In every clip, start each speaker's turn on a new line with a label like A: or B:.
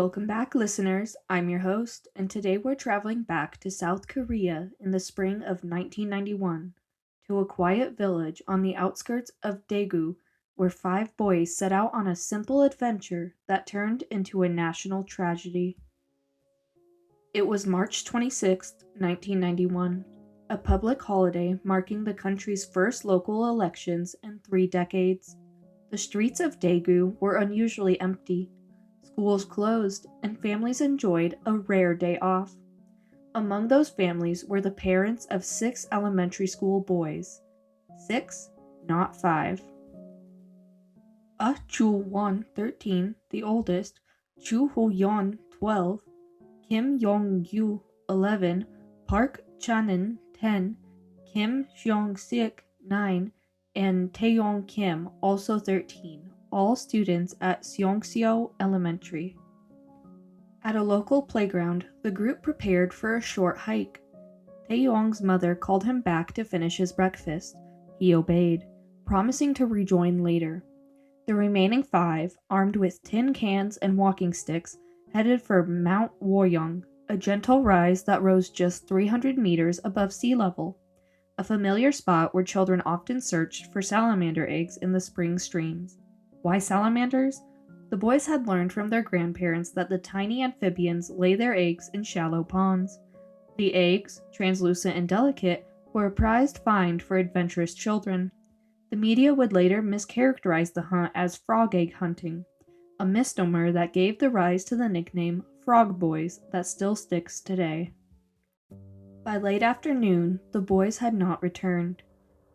A: Welcome back, listeners. I'm your host, and today we're traveling back to South Korea in the spring of 1991 to a quiet village on the outskirts of Daegu where five boys set out on a simple adventure that turned into a national tragedy. It was March 26th, 1991, a public holiday marking the country's first local elections in 3 decades. The streets of Daegu were unusually empty. Schools closed, and families enjoyed a rare day off. Among those families were the parents of 6 elementary school boys. 6, not 5. Chul-won, 13, the oldest, Chu Ho-yeon, 12, Kim Yong-yu, 11, Park Chan-in, 10, Kim Seong-sik, 9, and Taeyong Kim, also 13, all students at Seongseo Elementary. At a local playground, the group prepared for a short hike. Taeyong's mother called him back to finish his breakfast. He obeyed, promising to rejoin later. The remaining 5, armed with tin cans and walking sticks, headed for Mount Waryong, a gentle rise that rose just 300 meters above sea level, a familiar spot where children often searched for salamander eggs in the spring streams. Why salamanders? The boys had learned from their grandparents that the tiny amphibians lay their eggs in shallow ponds. The eggs, translucent and delicate, were a prized find for adventurous children. The media would later mischaracterize the hunt as frog egg hunting, a misnomer that gave the rise to the nickname Frog Boys that still sticks today. By late afternoon, the boys had not returned.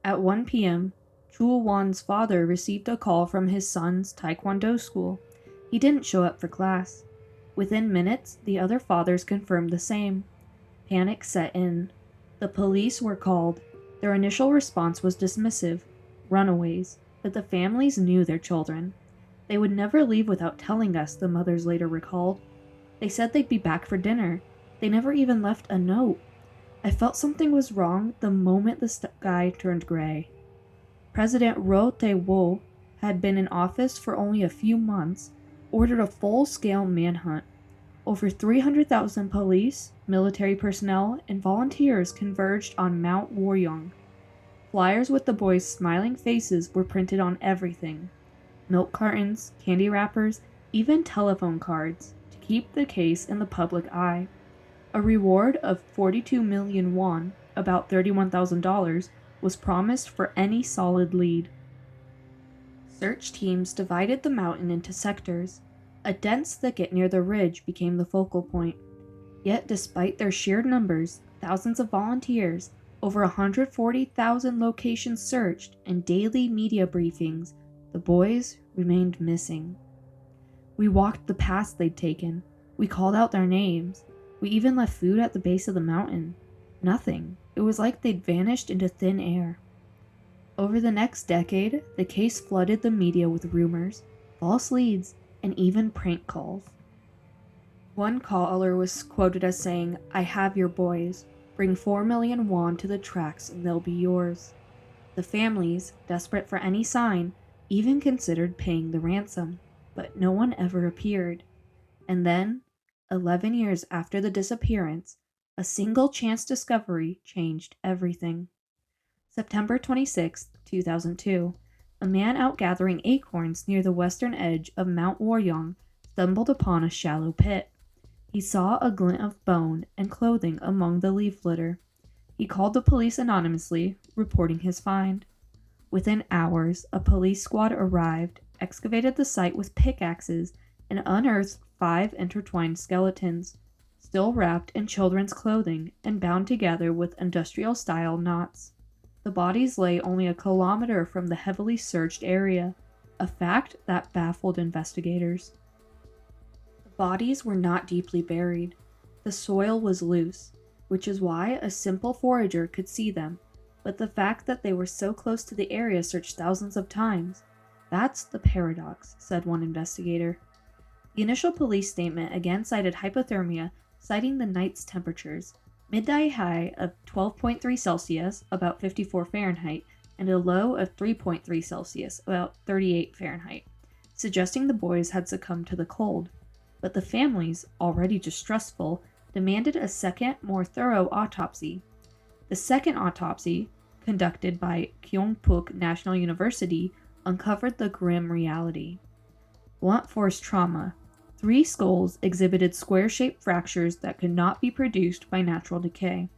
A: At 1 p.m., Chul-won's father received a call from his son's taekwondo school. He didn't show up for class. Within minutes, the other fathers confirmed the same. Panic set in. The police were called. Their initial response was dismissive. Runaways. But the families knew their children. They would never leave without telling us, the mothers later recalled. They said they'd be back for dinner. They never even left a note. I felt something was wrong the moment the sky turned gray. President Roh Tae-woo had been in office for only a few months, ordered a full-scale manhunt. Over 300,000 police, military personnel, and volunteers converged on Mount Waryong. Flyers with the boys' smiling faces were printed on everything. Milk cartons, candy wrappers, even telephone cards, to keep the case in the public eye. A reward of 42 million won, about $31,000, was promised for any solid lead. Search teams divided the mountain into sectors. A dense thicket near the ridge became the focal point. Yet despite their sheer numbers, thousands of volunteers, over 140,000 locations searched, and daily media briefings, the boys remained missing. We walked the paths they'd taken. We called out their names. We even left food at the base of the mountain. Nothing. It was like they'd vanished into thin air. Over the next decade, the case flooded the media with rumors, false leads, and even prank calls. One caller was quoted as saying, "I have your boys. Bring 4 million won to the tracks and they'll be yours." The families, desperate for any sign, even considered paying the ransom, but no one ever appeared. And then, 11 years after the disappearance, a single chance discovery changed everything. September 26, 2002, a man out gathering acorns near the western edge of Mount Waryong stumbled upon a shallow pit. He saw a glint of bone and clothing among the leaf litter. He called the police anonymously, reporting his find. Within hours, a police squad arrived, excavated the site with pickaxes, and unearthed 5 intertwined skeletons, still wrapped in children's clothing and bound together with industrial-style knots. The bodies lay only a kilometer from the heavily searched area, a fact that baffled investigators. The bodies were not deeply buried. The soil was loose, which is why a simple forager could see them, but the fact that they were so close to the area searched thousands of times, that's the paradox, said one investigator. The initial police statement again cited hypothermia, citing the night's temperatures, midday high of 12.3 Celsius, about 54 Fahrenheit, and a low of 3.3 Celsius, about 38 Fahrenheit, suggesting the boys had succumbed to the cold. but the families, already distrustful, demanded a second, more thorough autopsy. The second autopsy, conducted by Kyungpook National University, uncovered the grim reality. Blunt force trauma. 3 skulls exhibited square-shaped fractures that could not be produced by natural decay.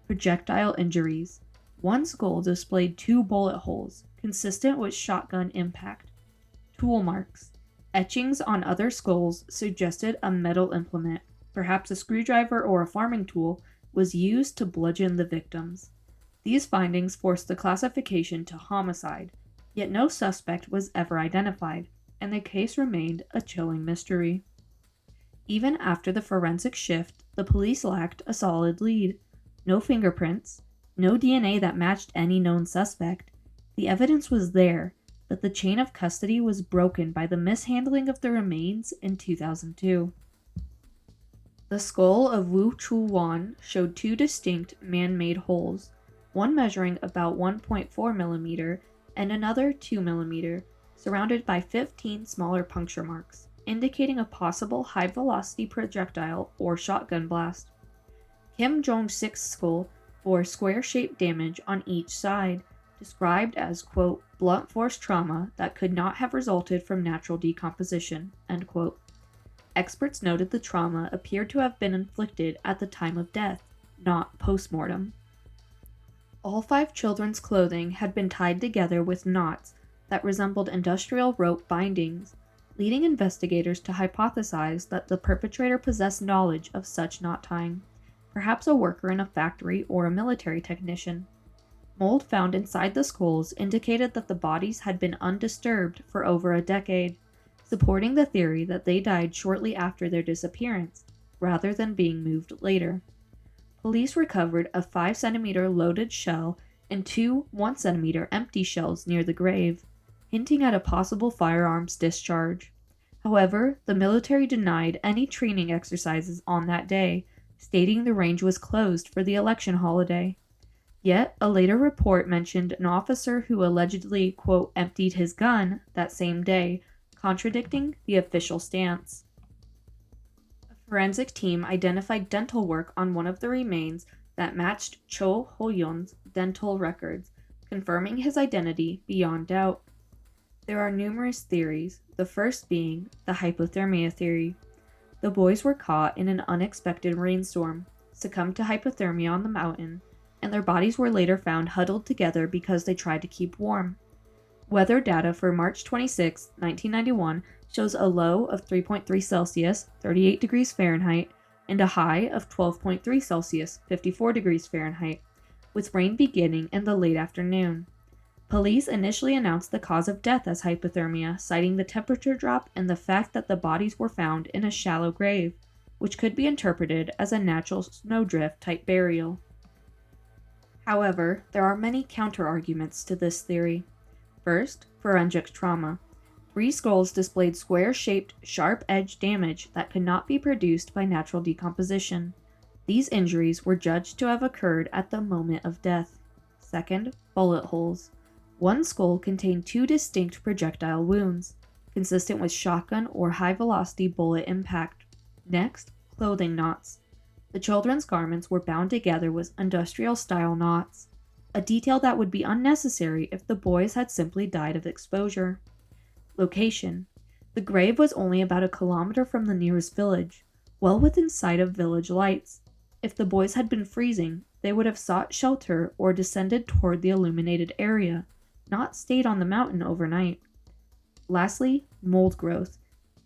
A: Projectile injuries. 1 skull displayed 2 bullet holes, consistent with shotgun impact. Tool marks. Etchings on other skulls suggested a metal implement, perhaps a screwdriver or a farming tool, was used to bludgeon the victims. These findings forced the classification to homicide, yet no suspect was ever identified, and the case remained a chilling mystery. Even after the forensic shift, the police lacked a solid lead. No fingerprints, no DNA that matched any known suspect. The evidence was there, but the chain of custody was broken by the mishandling of the remains in 2002. The skull of Wu Chu-wan showed 2 distinct man-made holes, one measuring about 1.4 mm and another 2 mm, surrounded by 15 smaller puncture marks, indicating a possible high-velocity projectile or shotgun blast. Kim Jong-sik's skull bore square-shaped damage on each side, described as, quote, blunt force trauma that could not have resulted from natural decomposition, end quote. Experts noted the trauma appeared to have been inflicted at the time of death, not post-mortem. All 5 children's clothing had been tied together with knots that resembled industrial rope bindings, leading investigators to hypothesize that the perpetrator possessed knowledge of such knot tying, perhaps a worker in a factory or a military technician. Mold found inside the skulls indicated that the bodies had been undisturbed for over a decade, supporting the theory that they died shortly after their disappearance, rather than being moved later. Police recovered a 5 cm loaded shell and 2 1 cm empty shells near the grave, hinting at a possible firearms discharge. However, the military denied any training exercises on that day, stating the range was closed for the election holiday. Yet, a later report mentioned an officer who allegedly, quote, emptied his gun that same day, contradicting the official stance. A forensic team identified dental work on one of the remains that matched Cho Ho-yeon's dental records, confirming his identity beyond doubt. There are numerous theories, the first being the hypothermia theory. The boys were caught in an unexpected rainstorm, succumbed to hypothermia on the mountain, and their bodies were later found huddled together because they tried to keep warm. Weather data for March 26, 1991 shows a low of 3.3 Celsius, 38 degrees Fahrenheit, and a high of 12.3 Celsius, 54 degrees Fahrenheit, with rain beginning in the late afternoon. Police initially announced the cause of death as hypothermia, citing the temperature drop and the fact that the bodies were found in a shallow grave, which could be interpreted as a natural snowdrift type burial. However, there are many counter-arguments to this theory. First, forensic trauma. 3 skulls displayed square-shaped, sharp-edged damage that could not be produced by natural decomposition. These injuries were judged to have occurred at the moment of death. Second, bullet holes. 1 skull contained 2 distinct projectile wounds, consistent with shotgun or high-velocity bullet impact. Next, clothing knots. The children's garments were bound together with industrial-style knots, a detail that would be unnecessary if the boys had simply died of exposure. Location. The grave was only about a kilometer from the nearest village, well within sight of village lights. If the boys had been freezing, they would have sought shelter or descended toward the illuminated area, not stayed on the mountain overnight. Lastly, mold growth.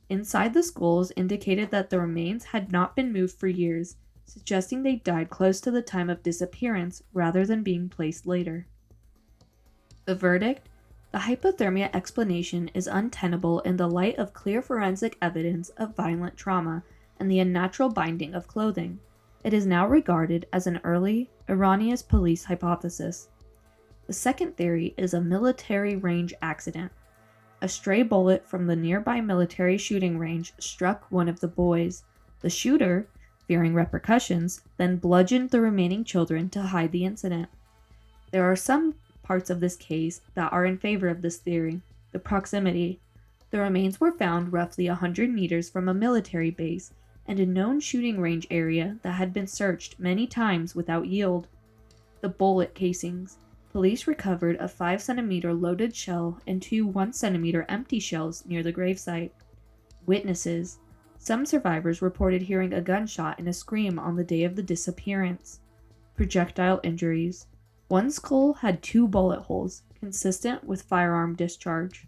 A: Inside the skulls indicated that the remains had not been moved for years, suggesting they died close to the time of disappearance rather than being placed later. The verdict? The hypothermia explanation is untenable in the light of clear forensic evidence of violent trauma and the unnatural binding of clothing. It is now regarded as an early, erroneous police hypothesis. The second theory is a military range accident. A stray bullet from the nearby military shooting range struck one of the boys. The shooter, fearing repercussions, then bludgeoned the remaining children to hide the incident. There are some parts of this case that are in favor of this theory. The proximity. The remains were found roughly 100 meters from a military base and a known shooting range area that had been searched many times without yield. The bullet casings. Police recovered a 5 centimeter loaded shell and 2 1 centimeter empty shells near the gravesite. Witnesses. Some survivors reported hearing a gunshot and a scream on the day of the disappearance. Projectile injuries. One skull had 2 bullet holes, consistent with firearm discharge.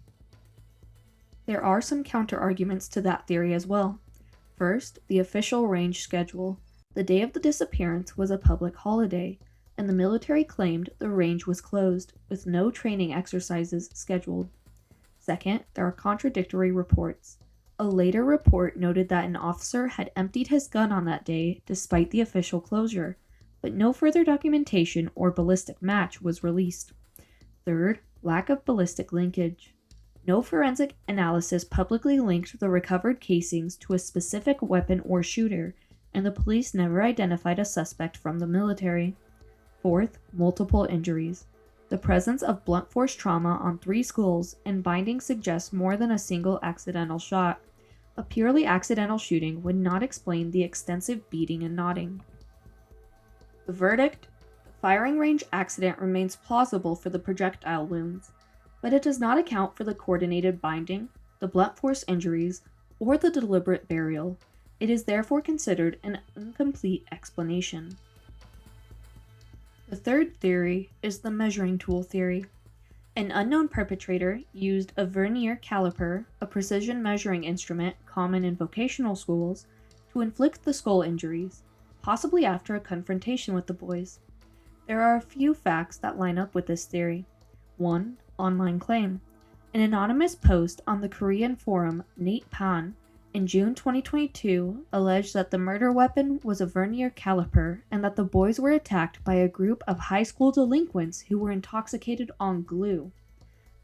A: There are some counter-arguments to that theory as well. First, the official range schedule. The day of the disappearance was a public holiday, and the military claimed the range was closed, with no training exercises scheduled. Second, there are contradictory reports. A later report noted that an officer had emptied his gun on that day despite the official closure, but no further documentation or ballistic match was released. Third, lack of ballistic linkage. No forensic analysis publicly linked the recovered casings to a specific weapon or shooter, and the police never identified a suspect from the military. Fourth, multiple injuries. The presence of blunt force trauma on 3 skulls and bindings suggests more than a single accidental shot. A purely accidental shooting would not explain the extensive beating and knotting. The verdict? The firing range accident remains plausible for the projectile wounds, but it does not account for the coordinated binding, the blunt force injuries, or the deliberate burial. It is therefore considered an incomplete explanation. The third theory is the measuring tool theory. An unknown perpetrator used a Vernier caliper, a precision measuring instrument common in vocational schools, to inflict the skull injuries, possibly after a confrontation with the boys. There are a few facts that line up with this theory. 1. Online claim. An anonymous post on the Korean forum Nate Pan in June 2022 alleged that the murder weapon was a Vernier caliper and that the boys were attacked by a group of high school delinquents who were intoxicated on glue.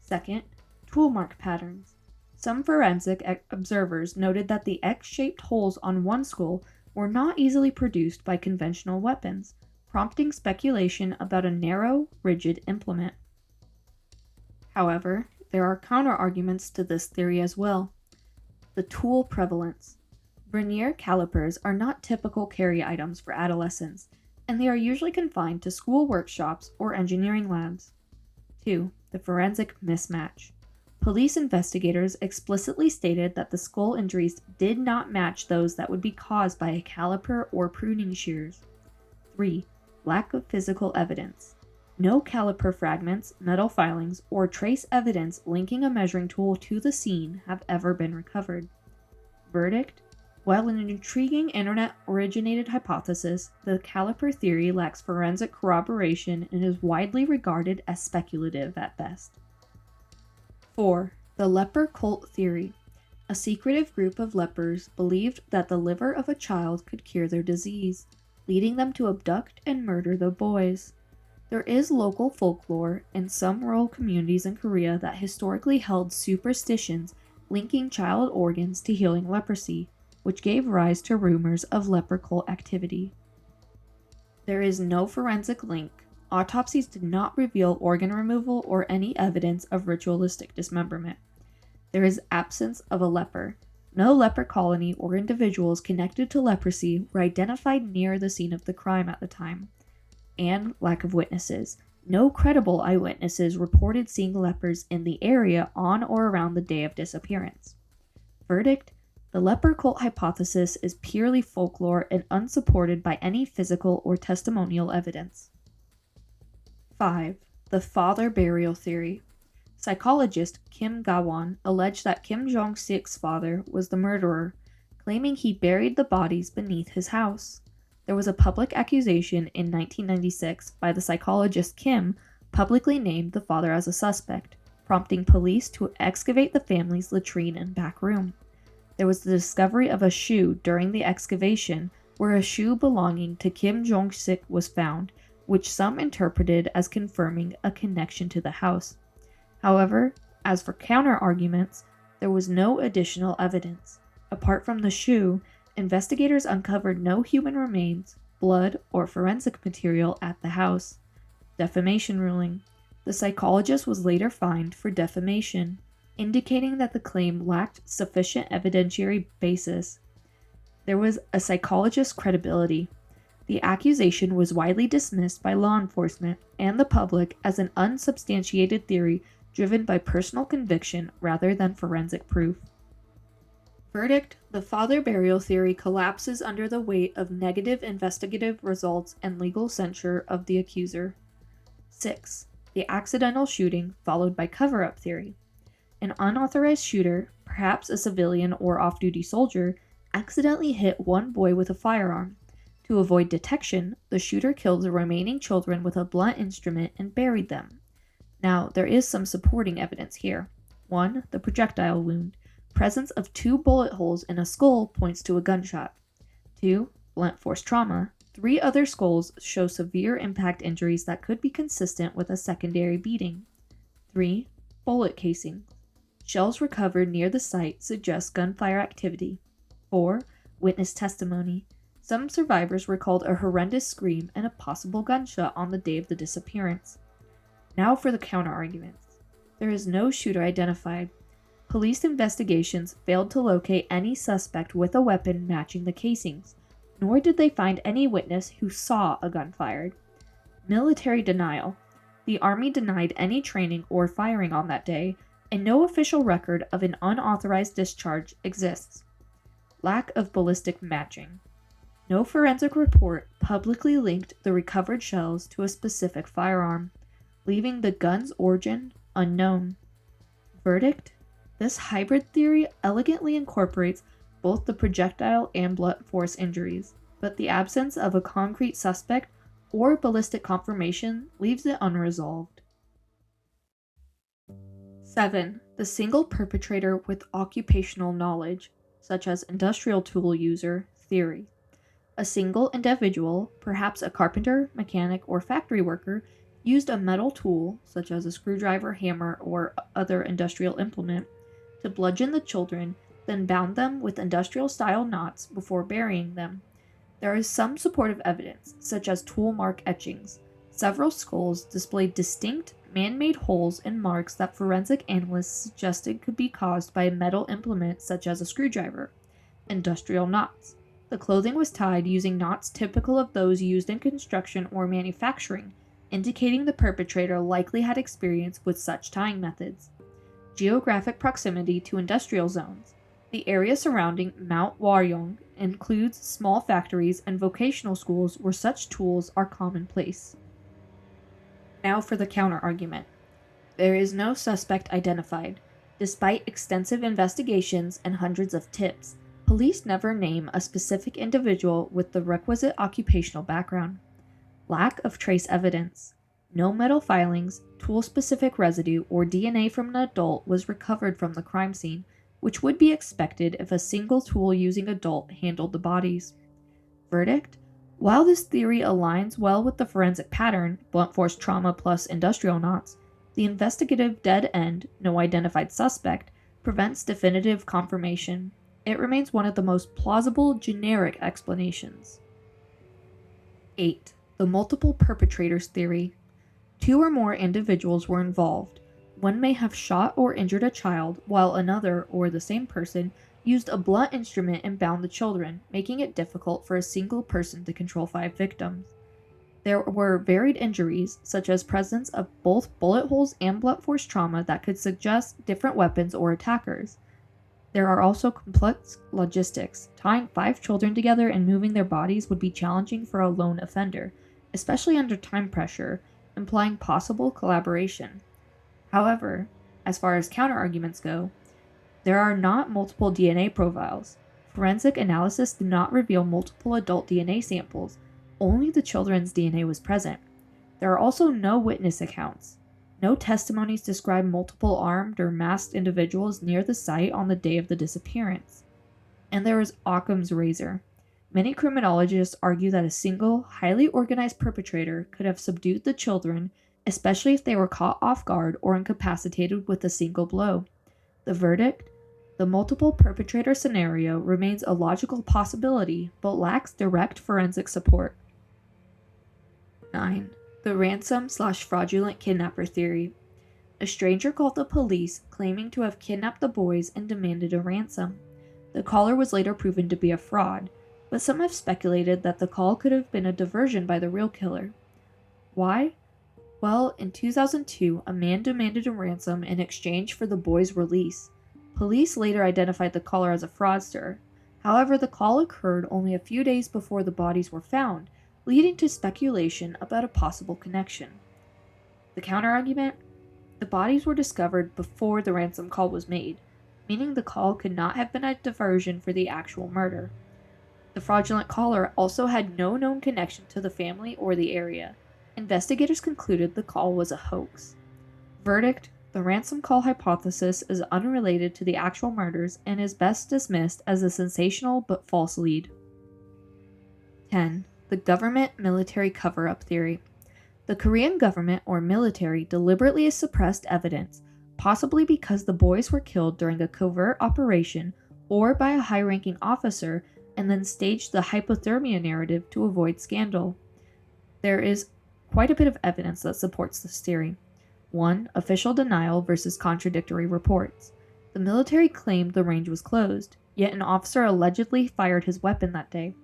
A: Second, tool mark patterns. Some forensic observers noted that the X-shaped holes on one skull were not easily produced by conventional weapons, prompting speculation about a narrow, rigid implement. However, there are counter-arguments to this theory as well. The tool prevalence. Vernier calipers are not typical carry items for adolescents, and they are usually confined to school workshops or engineering labs. 2. The forensic mismatch. Police investigators explicitly stated that the skull injuries did not match those that would be caused by a caliper or pruning shears. 3. Lack of physical evidence. No caliper fragments, metal filings, or trace evidence linking a measuring tool to the scene have ever been recovered. Verdict? While an intriguing internet-originated hypothesis, the caliper theory lacks forensic corroboration and is widely regarded as speculative at best. 4. The leper cult theory. A secretive group of lepers believed that the liver of a child could cure their disease, leading them to abduct and murder the boys. There is local folklore in some rural communities in Korea that historically held superstitions linking child organs to healing leprosy, which gave rise to rumors of leper cult activity. There is no forensic link. Autopsies did not reveal organ removal or any evidence of ritualistic dismemberment. There is absence of a leper. No leper colony or individuals connected to leprosy were identified near the scene of the crime at the time. And lack of witnesses. No credible eyewitnesses reported seeing lepers in the area on or around the day of disappearance. Verdict? The leper cult hypothesis is purely folklore and unsupported by any physical or testimonial evidence. 5. The father burial theory. Psychologist Kim Ga-won alleged that Kim Jong-sik's father was the murderer, claiming he buried the bodies beneath his house. There was a public accusation in 1996 by the psychologist Kim publicly named the father as a suspect, prompting police to excavate the family's latrine and back room. There was the discovery of a shoe during the excavation where a shoe belonging to Kim Jong-sik was found, which some interpreted as confirming a connection to the house. However, as for counter-arguments, there was no additional evidence. Apart from the shoe, investigators uncovered no human remains, blood, or forensic material at the house. Defamation ruling. The psychologist was later fined for defamation. indicating that the claim lacked sufficient evidentiary basis. There was a psychologist's credibility. The accusation was widely dismissed by law enforcement and the public as an unsubstantiated theory driven by personal conviction rather than forensic proof. Verdict: the father burial theory collapses under the weight of negative investigative results and legal censure of the accuser. 6. The accidental shooting followed by cover-up theory. An unauthorized shooter, perhaps a civilian or off-duty soldier, accidentally hit one boy with a firearm. To avoid detection, the shooter killed the remaining children with a blunt instrument and buried them. Now, there is some supporting evidence here. 1. The projectile wound. Presence of 2 bullet holes in a skull points to a gunshot. 2. Blunt force trauma. 3 other skulls show severe impact injuries that could be consistent with a secondary beating. 3. Bullet casings. Shells recovered near the site suggest gunfire activity. 4. Witness testimony. Some survivors recalled a horrendous scream and a possible gunshot on the day of the disappearance. Now for the counterarguments. There is no shooter identified. Police investigations failed to locate any suspect with a weapon matching the casings, nor did they find any witness who saw a gun fired. Military denial. The Army denied any training or firing on that day, and no official record of an unauthorized discharge exists. Lack of ballistic matching. No forensic report publicly linked the recovered shells to a specific firearm, leaving the gun's origin unknown. Verdict: this hybrid theory elegantly incorporates both the projectile and blunt force injuries, but the absence of a concrete suspect or ballistic confirmation leaves it unresolved. 7. The single perpetrator with occupational knowledge, such as industrial tool user, theory. A single individual, perhaps a carpenter, mechanic, or factory worker, used a metal tool, such as a screwdriver, hammer, or other industrial implement, to bludgeon the children, then bound them with industrial-style knots before burying them. There is some supportive evidence, such as tool mark etchings. Several skulls displayed distinct, man-made holes and marks that forensic analysts suggested could be caused by a metal implement such as a screwdriver. Industrial knots. The clothing was tied using knots typical of those used in construction or manufacturing, indicating the perpetrator likely had experience with such tying methods. Geographic proximity to industrial zones. The area surrounding Mount Waryong includes small factories and vocational schools where such tools are commonplace. Now for the counterargument. There is no suspect identified. Despite extensive investigations and hundreds of tips, police never name a specific individual with the requisite occupational background. Lack of trace evidence. No metal filings, tool-specific residue, or DNA from an adult was recovered from the crime scene, which would be expected if a single tool-using adult handled the bodies. Verdict: while this theory aligns well with the forensic pattern, blunt force trauma plus industrial knots, the investigative dead end, no identified suspect, prevents definitive confirmation. It remains one of the most plausible generic explanations. 8. The multiple perpetrators theory. 2 or more individuals were involved. One may have shot or injured a child, while another, or the same person, used a blunt instrument and bound the children, making it difficult for a single person to control 5 victims. There were varied injuries, such as presence of both bullet holes and blunt force trauma that could suggest different weapons or attackers. There are also complex logistics. Tying 5 children together and moving their bodies would be challenging for a lone offender, especially under time pressure, implying possible collaboration. However, as far as counterarguments go, there are not multiple DNA profiles. Forensic analysis did not reveal multiple adult DNA samples. Only the children's DNA was present. There are also no witness accounts. No testimonies describe multiple armed or masked individuals near the site on the day of the disappearance. And there is Occam's razor. Many criminologists argue that a single, highly organized perpetrator could have subdued the children, especially if they were caught off guard or incapacitated with a single blow. The verdict? The multiple perpetrator scenario remains a logical possibility, but lacks direct forensic support. 9. The ransom/fraudulent kidnapper theory. a stranger called the police claiming to have kidnapped the boys and demanded a ransom. The caller was later proven to be a fraud, but some have speculated that the call could have been a diversion by the real killer. Why? Well, in 2002, a man demanded a ransom in exchange for the boys' release. Police later identified the caller as a fraudster. However, the call occurred only a few days before the bodies were found, leading to speculation about a possible connection. The counterargument? The bodies were discovered before the ransom call was made, meaning the call could not have been a diversion for the actual murder. The fraudulent caller also had no known connection to the family or the area. Investigators concluded the call was a hoax. Verdict: the ransom call hypothesis is unrelated to the actual murders and is best dismissed as a sensational but false lead. 10. The government-military cover-up theory. The Korean government or military deliberately suppressed evidence, possibly because the boys were killed during a covert operation or by a high-ranking officer, and then staged the hypothermia narrative to avoid scandal. There is quite a bit of evidence that supports this theory. 1. Official denial versus contradictory reports. The military claimed the range was closed, yet an officer allegedly fired his weapon that day.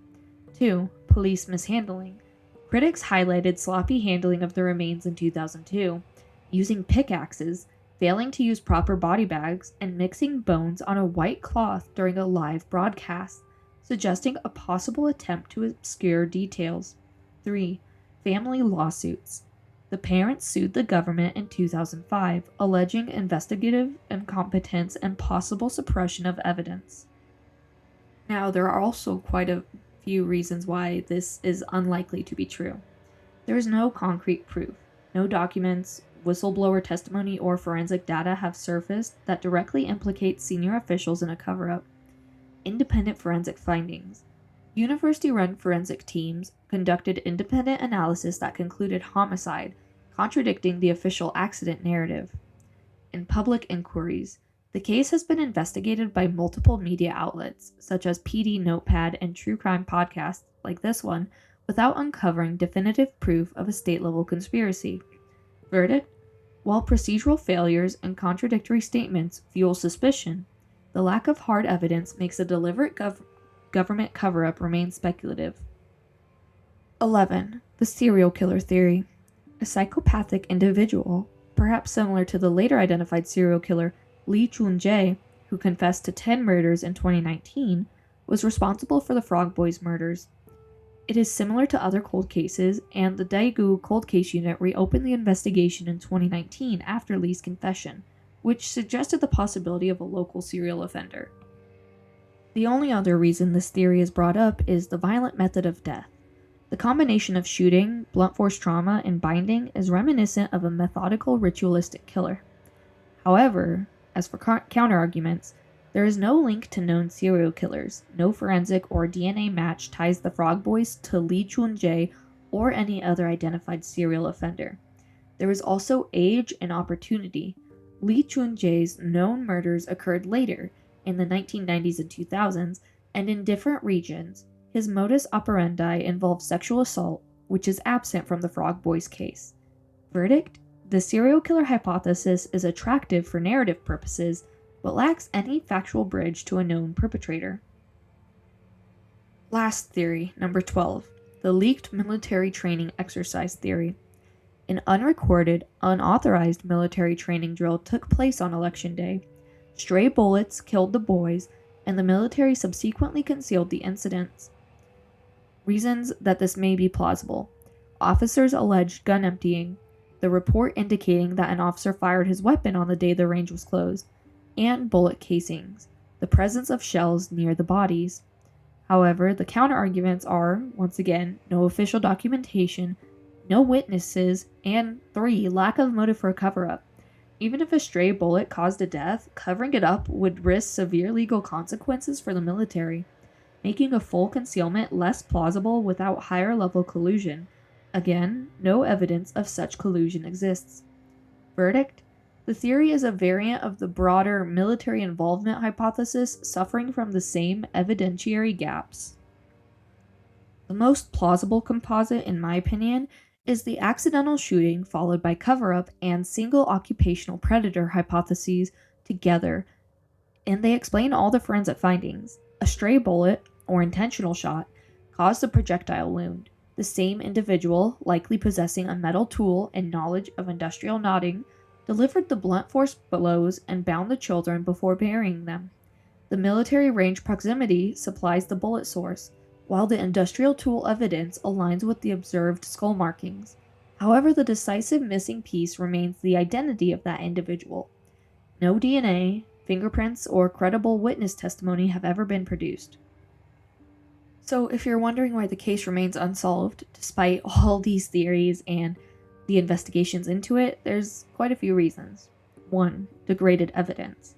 A: 2. Police mishandling. Critics highlighted sloppy handling of the remains in 2002, using pickaxes, failing to use proper body bags, and mixing bones on a white cloth during a live broadcast, suggesting a possible attempt to obscure details. 3. Family lawsuits. The parents sued the government in 2005, alleging investigative incompetence and possible suppression of evidence. Now, there are also quite a few reasons why this is unlikely to be true. There is no concrete proof. No documents, whistleblower testimony, or forensic data have surfaced that directly implicate senior officials in a cover-up. Independent forensic findings. University-run forensic teams conducted independent analysis that concluded homicide, contradicting the official accident narrative. In public inquiries, the case has been investigated by multiple media outlets, such as PD Notepad and true crime podcasts like this one, without uncovering definitive proof of a state-level conspiracy. Verdict: while procedural failures and contradictory statements fuel suspicion, the lack of hard evidence makes a deliberate government cover-up remain speculative. 11. The serial killer theory. A psychopathic individual, perhaps similar to the later identified serial killer Lee Chun-jae, who confessed to 10 murders in 2019, was responsible for the Frog Boys murders. It is similar to other cold cases, and the Daegu Cold Case Unit reopened the investigation in 2019 after Lee's confession, which suggested the possibility of a local serial offender. The only other reason this theory is brought up is the violent method of death. The combination of shooting, blunt force trauma, and binding is reminiscent of a methodical ritualistic killer. However, as for counterarguments, there is no link to known serial killers. No forensic or DNA match ties the Frog Boys to Lee Chun-jae or any other identified serial offender. There is also age and opportunity. Lee Chun-jae's known murders occurred later, in the 1990s and 2000s, and in different regions. His modus operandi involved sexual assault, which is absent from the Frog Boys case. Verdict: the serial killer hypothesis is attractive for narrative purposes, but lacks any factual bridge to a known perpetrator. Last theory, number 12, the leaked military training exercise theory. An unrecorded, unauthorized military training drill took place on Election Day. Stray bullets killed the boys, and the military subsequently concealed the incidents. Reasons that this may be plausible. Officers alleged gun emptying, the report indicating that an officer fired his weapon on the day the range was closed, and bullet casings, the presence of shells near the bodies. However, the counterarguments are, once again, no official documentation, no witnesses, and 3, lack of motive for a cover-up. Even if a stray bullet caused a death, covering it up would risk severe legal consequences for the military, making a full concealment less plausible without higher-level collusion. Again, no evidence of such collusion exists. Verdict: the theory is a variant of the broader military involvement hypothesis, suffering from the same evidentiary gaps. The most plausible composite, in my opinion, Is the accidental shooting followed by cover-up and single occupational predator hypotheses together, and they explain all the forensic findings. A stray bullet, or intentional shot, caused the projectile wound. The same individual, likely possessing a metal tool and knowledge of industrial knotting, delivered the blunt force blows and bound the children before burying them. The military range proximity supplies the bullet source, while the industrial tool evidence aligns with the observed skull markings. However, the decisive missing piece remains the identity of that individual. No DNA, fingerprints, or credible witness testimony have ever been produced. So, if you're wondering why the case remains unsolved, despite all these theories and the investigations into it, there's quite a few reasons. 1. Degraded evidence.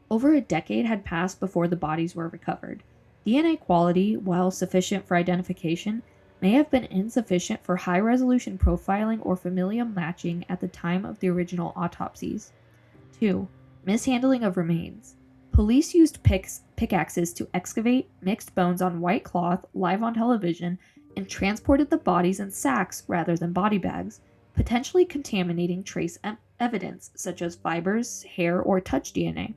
A: Over a decade had passed before the bodies were recovered. DNA quality, while sufficient for identification, may have been insufficient for high-resolution profiling or familial matching at the time of the original autopsies. 2. Mishandling of remains. Police used pickaxes to excavate, mixed bones on white cloth live on television, and transported the bodies in sacks rather than body bags, potentially contaminating trace evidence such as fibers, hair, or touch DNA.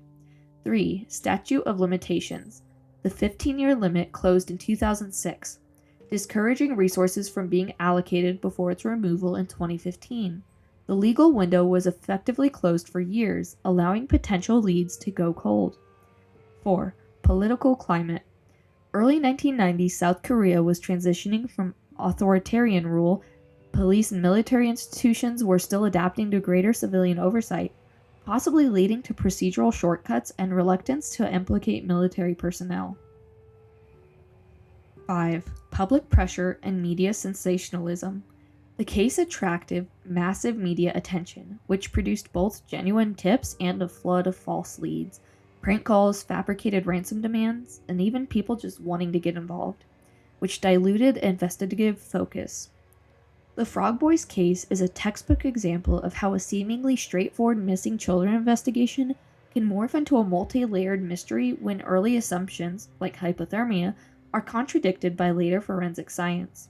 A: 3. Statute of limitations. The 15-year limit closed in 2006, discouraging resources from being allocated before its removal in 2015. The legal window was effectively closed for years, allowing potential leads to go cold. 4. Political climate. Early 1990s South Korea was transitioning from authoritarian rule. Police and military institutions were still adapting to greater civilian oversight, possibly leading to procedural shortcuts and reluctance to implicate military personnel. 5. Public pressure and media sensationalism. The case attracted massive media attention, which produced both genuine tips and a flood of false leads, prank calls, fabricated ransom demands, and even people just wanting to get involved, which diluted investigative focus. The Frog Boys case is a textbook example of how a seemingly straightforward missing children investigation can morph into a multi-layered mystery when early assumptions, like hypothermia, are contradicted by later forensic science.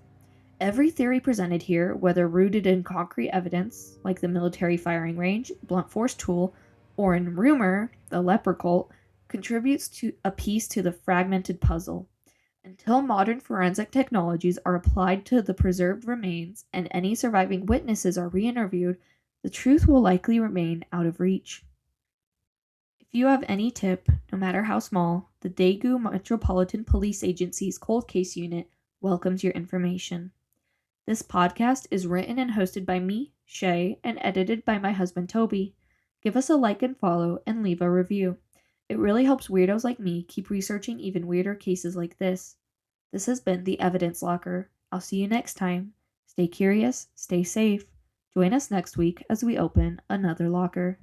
A: Every theory presented here, whether rooted in concrete evidence, like the military firing range, blunt force tool, or in rumor, the leper cult, contributes to a piece to the fragmented puzzle. Until modern forensic technologies are applied to the preserved remains and any surviving witnesses are re-interviewed, the truth will likely remain out of reach. If you have any tip, no matter how small, the Daegu Metropolitan Police Agency's Cold Case Unit welcomes your information. This podcast is written and hosted by me, Shay, and edited by my husband, Toby. Give us a like and follow, and leave a review. It really helps weirdos like me keep researching even weirder cases like this. This has been the Evidence Locker. I'll see you next time. Stay curious, stay safe. Join us next week as we open another locker.